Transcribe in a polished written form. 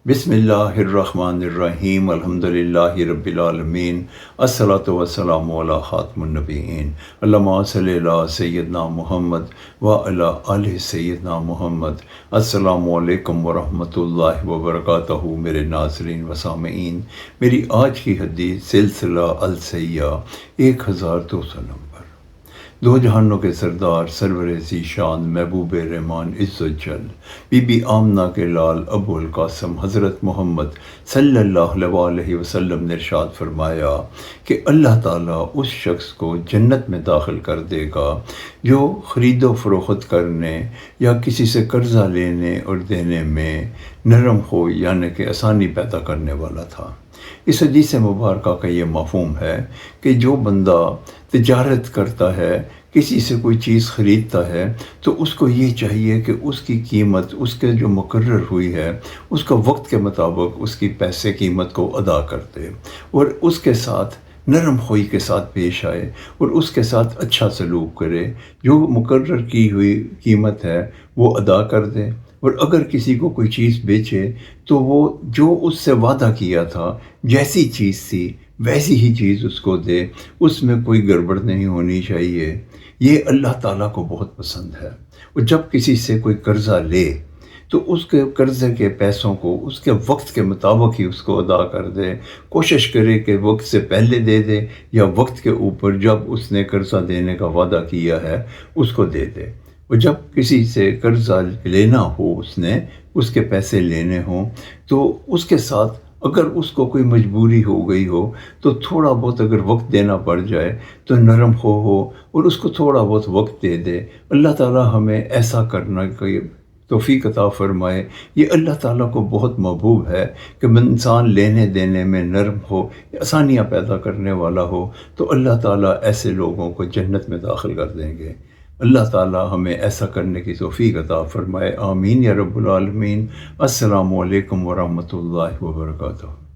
بسم اللہ الرحمن الرحیم الحمدللہ رب العالمین الصلاۃ والسلام علی خاتم النبیین اللہم صلی علی سیدنا محمد وعلی آلہ سیدنا محمد۔ السلام علیکم ورحمۃ اللہ وبرکاتہ۔ میرے ناظرین و سامعین، میری آج کی حدیث سلسلہ السیاح 1200 نمبر۔ دو جہانوں کے سردار سرور ذیشان محبوب رحمان عز و جل بی بی آمنہ کے لال ابو القاسم حضرت محمد صلی اللہ علیہ وسلم نے ارشاد فرمایا کہ اللہ تعالیٰ اس شخص کو جنت میں داخل کر دے گا جو خرید و فروخت کرنے یا کسی سے قرضہ لینے اور دینے میں نرم خو یعنی کہ آسانی پیدا کرنے والا تھا۔ اس حدیث مبارکہ کا یہ مفہوم ہے کہ جو بندہ تجارت کرتا ہے، کسی سے کوئی چیز خریدتا ہے، تو اس کو یہ چاہیے کہ اس کی قیمت اس کے جو مقرر ہوئی ہے اس کا وقت کے مطابق اس کی پیسے قیمت کو ادا کر دے اور اس کے ساتھ نرم خوئی کے ساتھ پیش آئے اور اس کے ساتھ اچھا سلوک کرے، جو مقرر کی ہوئی قیمت ہے وہ ادا کر دے، اور اگر کسی کو کوئی چیز بیچے تو وہ جو اس سے وعدہ کیا تھا جیسی چیز تھی ویسی ہی چیز اس کو دے، اس میں کوئی گڑبڑ نہیں ہونی چاہیے۔ یہ اللہ تعالیٰ کو بہت پسند ہے۔ اور جب کسی سے کوئی قرضہ لے تو اس کے قرضے کے پیسوں کو اس کے وقت کے مطابق ہی اس کو ادا کر دے، کوشش کرے کہ وقت سے پہلے دے دے یا وقت کے اوپر جب اس نے قرضہ دینے کا وعدہ کیا ہے اس کو دے دے۔ اور جب کسی سے قرضہ لینا ہو، اس کے پیسے لینے ہوں، تو اس کے ساتھ اگر اس کو کوئی مجبوری ہو گئی ہو تو تھوڑا بہت اگر وقت دینا پڑ جائے تو نرم ہو اور اس کو تھوڑا بہت وقت دے دے۔ اللہ تعالیٰ ہمیں ایسا کرنا کی توفیق عطا فرمائے۔ یہ اللہ تعالیٰ کو بہت محبوب ہے کہ انسان لینے دینے میں نرم ہو، آسانیاں پیدا کرنے والا ہو، تو اللہ تعالیٰ ایسے لوگوں کو جنت میں داخل کر دیں گے۔ اللہ تعالیٰ ہمیں ایسا کرنے کی توفیق عطا فرمائے، آمین یا رب العالمین۔ السلام علیکم ورحمۃ اللہ وبرکاتہ۔